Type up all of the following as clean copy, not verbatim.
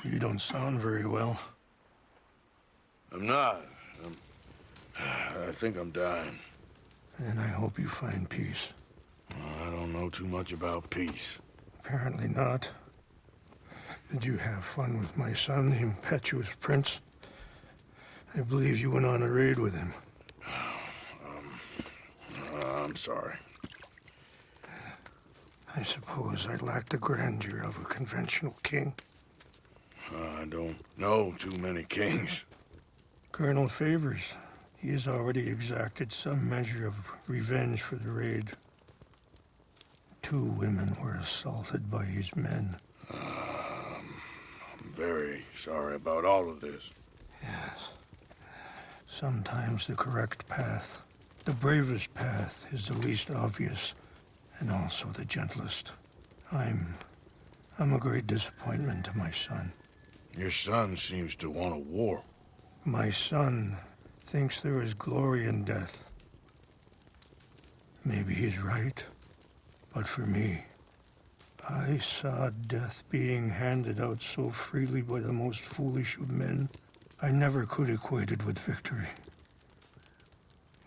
You don't sound very well. I'm not. I think I'm dying. And I hope you find peace. I don't know too much about peace. Apparently not. Did you have fun with my son, the impetuous prince? I believe you went on a raid with him. I'm sorry. I suppose I lack the grandeur of a conventional king. I don't know too many kings. Colonel Favors, he has already exacted some measure of revenge for the raid. 2 women were assaulted by his men. I'm very sorry about all of this. Yes. Sometimes the correct path, the bravest path, is the least obvious, and also the gentlest. I'm a great disappointment to my son. Your son seems to want a war. My son thinks there is glory in death. Maybe he's right, but for me, I saw death being handed out so freely by the most foolish of men. I never could equate it with victory.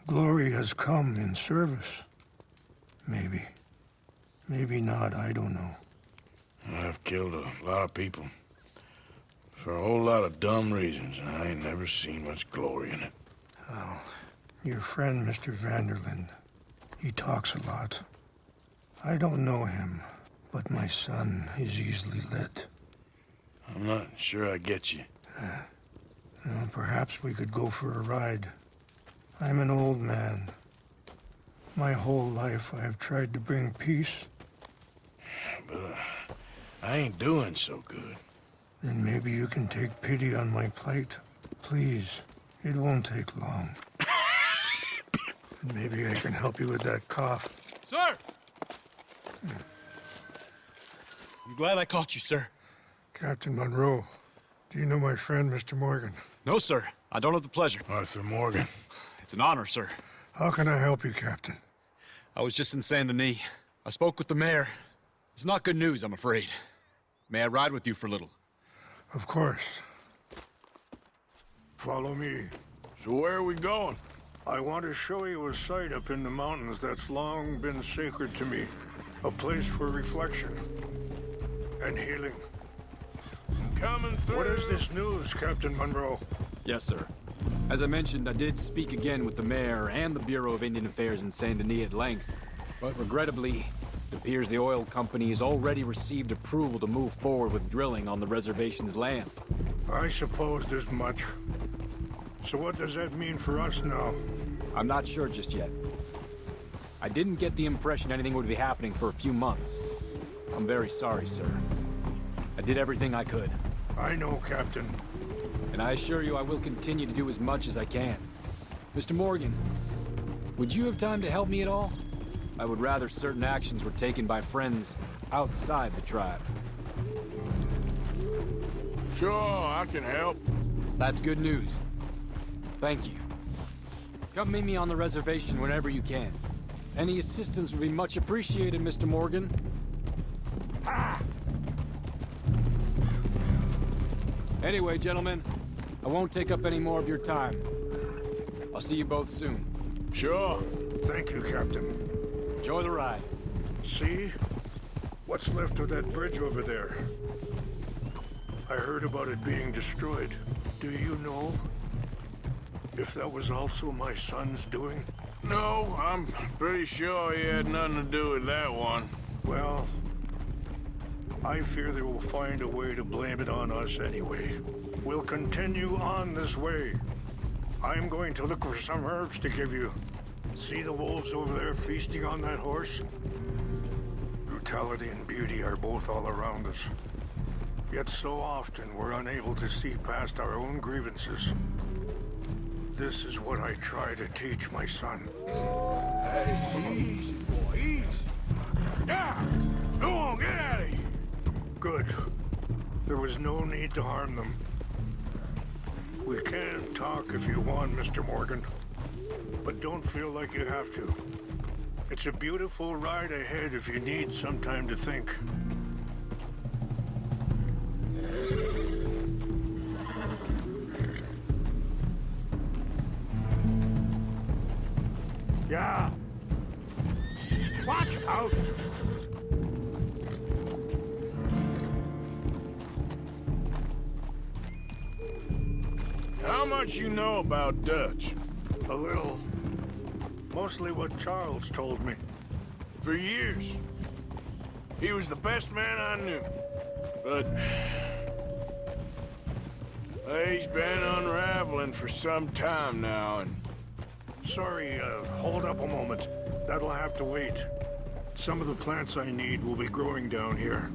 Glory has come in service. Maybe. Maybe not, I don't know. I've killed a lot of people. For a whole lot of dumb reasons, and I ain't never seen much glory in it. Well, your friend, Mr. Vanderlyn, he talks a lot. I don't know him, but my son is easily led. I'm not sure I get you. Well, perhaps we could go for a ride. I'm an old man. My whole life I have tried to bring peace. But I ain't doing so good. Then maybe you can take pity on my plight. Please, it won't take long. And maybe I can help you with that cough. Sir! I'm glad I caught you, sir. Captain Monroe, do you know my friend, Mr. Morgan? No, sir. I don't have the pleasure. Arthur Morgan. It's an honor, sir. How can I help you, Captain? I was just in Saint Denis. I spoke with the mayor. It's not good news, I'm afraid. May I ride with you for a little? Of course. Follow me. So where are we going? I want to show you a site up in the mountains that's long been sacred to me. A place for reflection and healing. I'm coming through. What is this news, Captain Monroe? Yes, sir. As I mentioned, I did speak again with the mayor and the Bureau of Indian Affairs in Saint Denis at length. But regrettably, it appears the oil company has already received approval to move forward with drilling on the reservation's land. I supposed as much. So what does that mean for us now? I'm not sure just yet. I didn't get the impression anything would be happening for a few months. I'm very sorry, sir. I did everything I could. I know, Captain. And I assure you I will continue to do as much as I can. Mr. Morgan, would you have time to help me at all? I would rather certain actions were taken by friends outside the tribe. Sure, I can help. That's good news. Thank you. Come meet me on the reservation whenever you can. Any assistance would be much appreciated, Mr. Morgan. Ah! Anyway, gentlemen, I won't take up any more of your time. I'll see you both soon. Sure. Thank you, Captain. Enjoy the ride. See? What's left of that bridge over there? I heard about it being destroyed. Do you know if that was also my son's doing? No, I'm pretty sure he had nothing to do with that one. Well, I fear they will find a way to blame it on us anyway. We'll continue on this way. I'm going to look for some herbs to give you. See the wolves over there feasting on that horse? Brutality and beauty are both all around us. Yet so often we're unable to see past our own grievances. This is what I try to teach my son. Hey, easy, boy, easy. Yeah! Go on, get out of here! Good. There was no need to harm them. We can talk if you want, Mr. Morgan. But don't feel like you have to. It's a beautiful ride ahead if you need some time to think. Out! How much you know about Dutch? A little. Mostly what Charles told me. For years. He was the best man I knew. But... he's been unraveling for some time now, and... Sorry, hold up a moment. That'll have to wait. Some of the plants I need will be growing down here.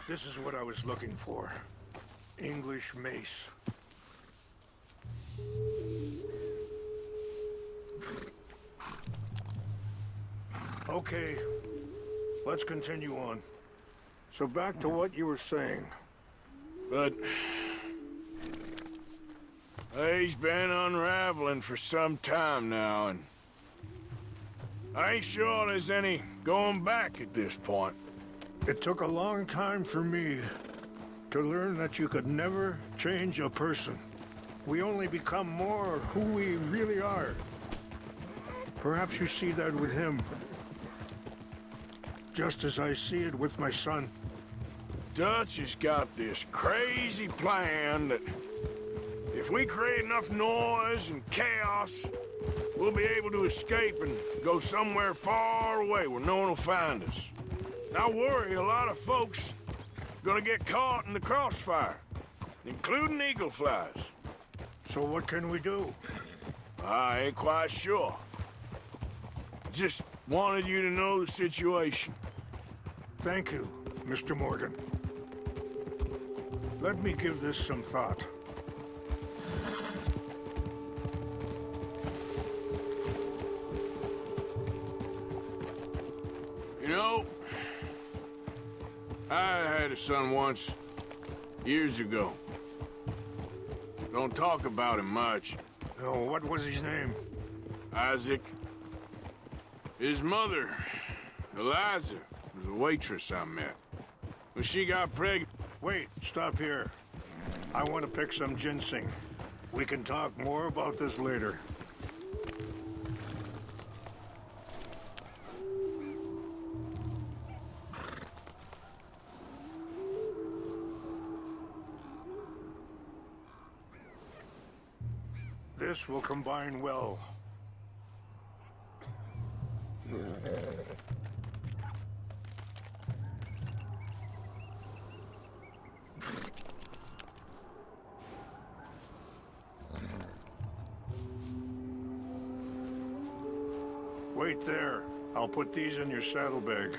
This is what I was looking for. English mace. Okay, let's continue on. So back to what you were saying. But... he's been unraveling for some time now, and... I ain't sure there's any going back at this point. It took a long time for me to learn that you could never change a person. We only become more who we really are. Perhaps you see that with him. Just as I see it with my son. Dutch has got this crazy plan that if we create enough noise and chaos, we'll be able to escape and go somewhere far away where no one will find us. And I worry a lot of folks are gonna get caught in the crossfire, including eagle flies. So what can we do? I ain't quite sure. Just wanted you to know the situation. Thank you, Mr. Morgan. Let me give this some thought. You know, I had a son once, years ago. Don't talk about him much. Oh, what was his name? Isaac. His mother, Eliza, was a waitress I met. When she got pregnant... Wait, stop here. I want to pick some ginseng. We can talk more about this later. This will combine well. Wait there. I'll put these in your saddlebag.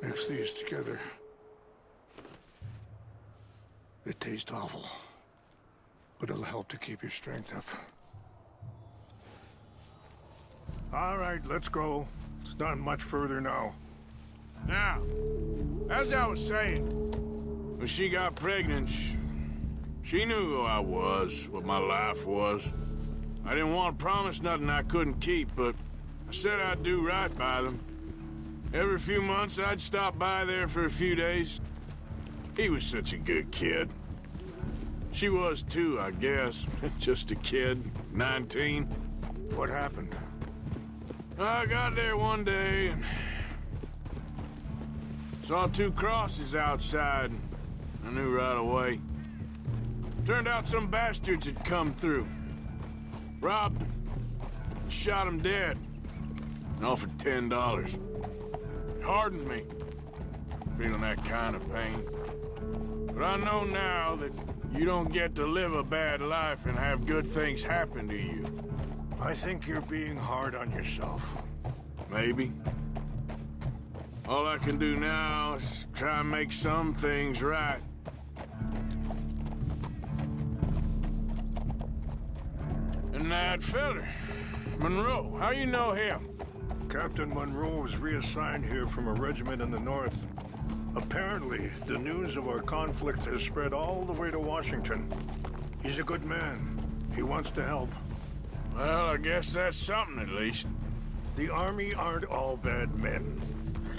Mix these together. They taste awful, but it'll help to keep your strength up. All right, let's go. It's not much further now. Now, as I was saying, when she got pregnant, she knew who I was, what my life was. I didn't want to promise nothing I couldn't keep, but I said I'd do right by them. Every few months, I'd stop by there for a few days. He was such a good kid. She was too, I guess. Just a kid, 19. What happened? I got there one day and saw two crosses outside. I knew right away. Turned out some bastards had come through. Robbed them. Shot him dead. And offered $10. It hardened me, feeling that kind of pain. But I know now that you don't get to live a bad life and have good things happen to you. I think you're being hard on yourself. Maybe. All I can do now is try and make some things right. And that feller, Monroe, how you know him? Captain Monroe was reassigned here from a regiment in the north. A Apparently, the news of our conflict has spread all the way to Washington. He's a good man. He wants to help. Well, I guess that's something at least. The army aren't all bad men.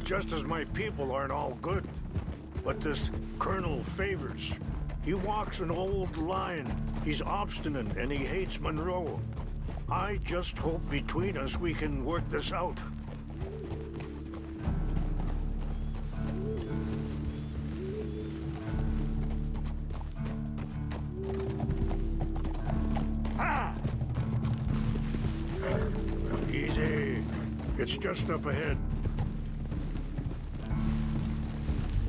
Just as my people aren't all good. But this Colonel Favors, he walks an old line. He's obstinate and he hates Monroe. I just hope between us we can work this out. Ah! Easy. It's just up ahead.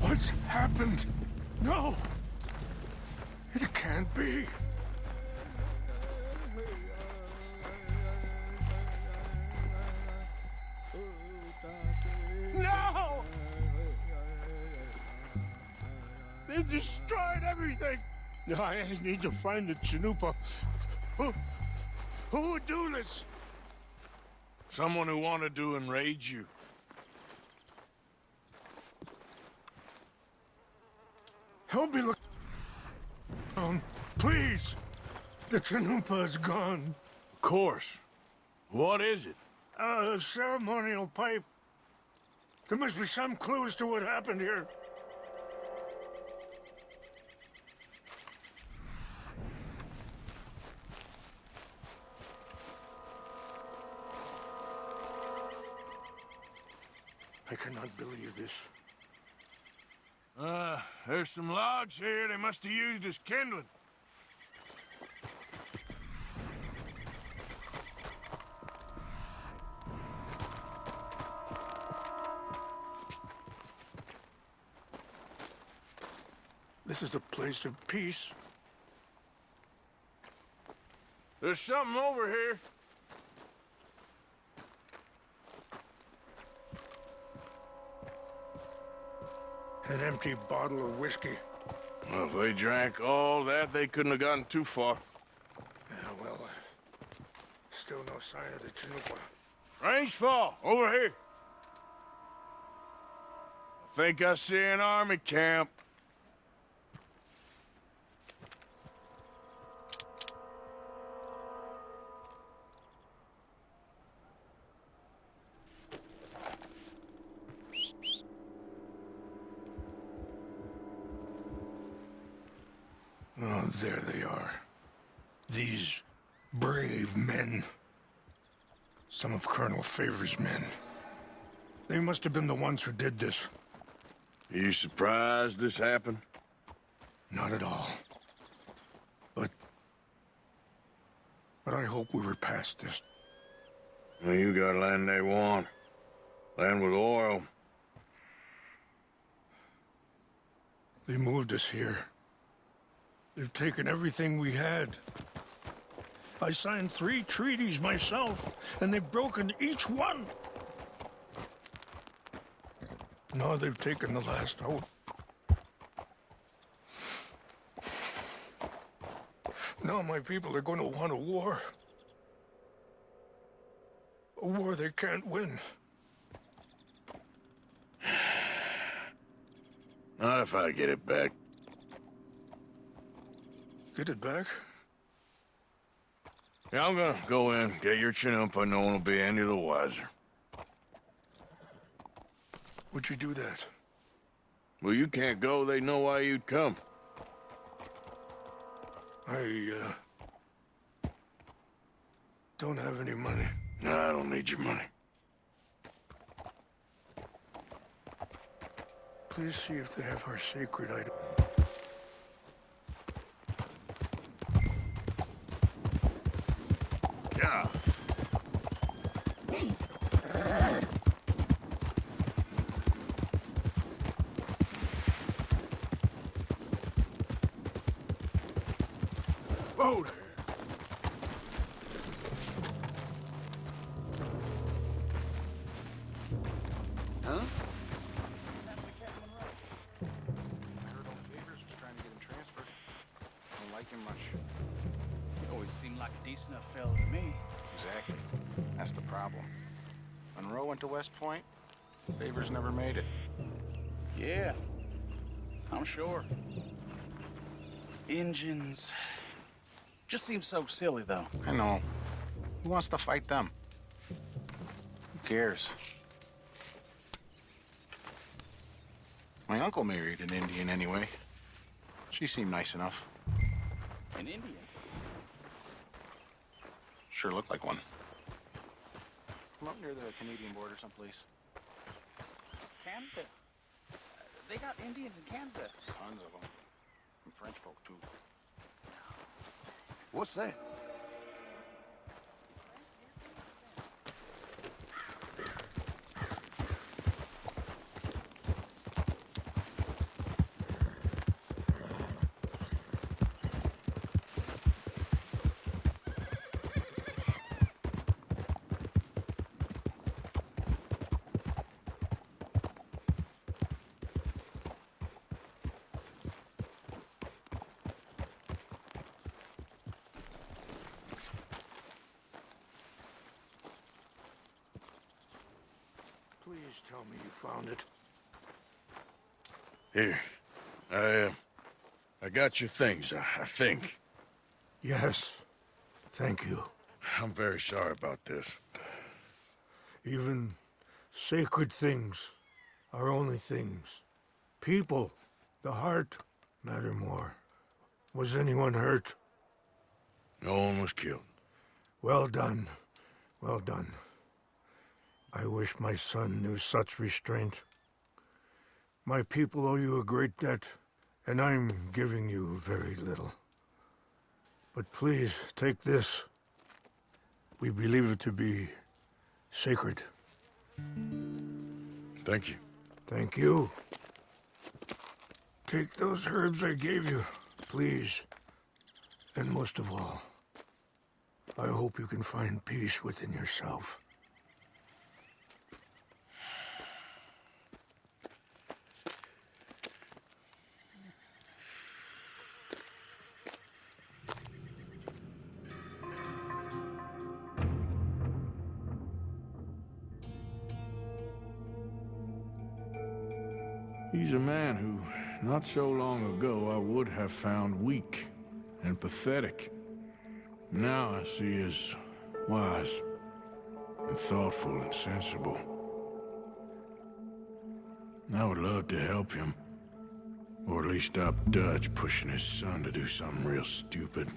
What's happened? No! It can't be. No! They destroyed everything! I need to find the Chanupa. Who would do this? Someone who wanted to enrage you. Help me look. Please! The Chanupa is gone. Of course. What is it? A ceremonial pipe. There must be some clues to what happened here. I cannot believe this. There's some logs here they must have used as kindling. This is a place of peace. There's something over here. An empty bottle of whiskey. Well, if they drank all that, they couldn't have gotten too far. Yeah, well, still no sign of the Chanupa. Range fall, over here. I think I see an army camp. Oh, there they are. These brave men. Some of Colonel Favors' men. They must have been the ones who did this. Are you surprised this happened? Not at all. But I hope we were past this. Well, you got land they want. Land with oil. They moved us here. They've taken everything we had. I signed 3 treaties myself, and they've broken each one. Now they've taken the last hope. Now my people are going to want a war. A war they can't win. Not if I get it back. Get it back? Yeah, I'm gonna go in, get your Chanupa, no one will be any the wiser. Would you do that? Well, you can't go, they know why you'd come. I don't have any money. No, I don't need your money. Please see if they have our sacred item. Yeah. Whoa there. Huh? I heard old Favors was trying to get him transferred. Don't like him much. He always seemed like a decent enough fellow to me. Exactly. That's the problem. Monroe went to West Point. Favors never made it. Yeah, I'm sure. Engines. Just seems so silly, though. I know. Who wants to fight them? Who cares? My uncle married an Indian anyway. She seemed nice enough. An Indian? Sure looked like one. From up near the Canadian border someplace. Canada. They got Indians in Canada. Tons of them. And French folk, too. What's that? Please tell me you found it. Here. I got your things, I think. Yes. Thank you. I'm very sorry about this. Even sacred things are only things. People, the heart, matter more. Was anyone hurt? No one was killed. Well done. Well done. I wish my son knew such restraint. My people owe you a great debt, and I'm giving you very little. But please, take this. We believe it to be sacred. Thank you. Thank you. Take those herbs I gave you, please. And most of all, I hope you can find peace within yourself. He's a man who, not so long ago, I would have found weak and pathetic. Now I see as wise and thoughtful and sensible. I would love to help him, or at least stop Dutch pushing his son to do something real stupid.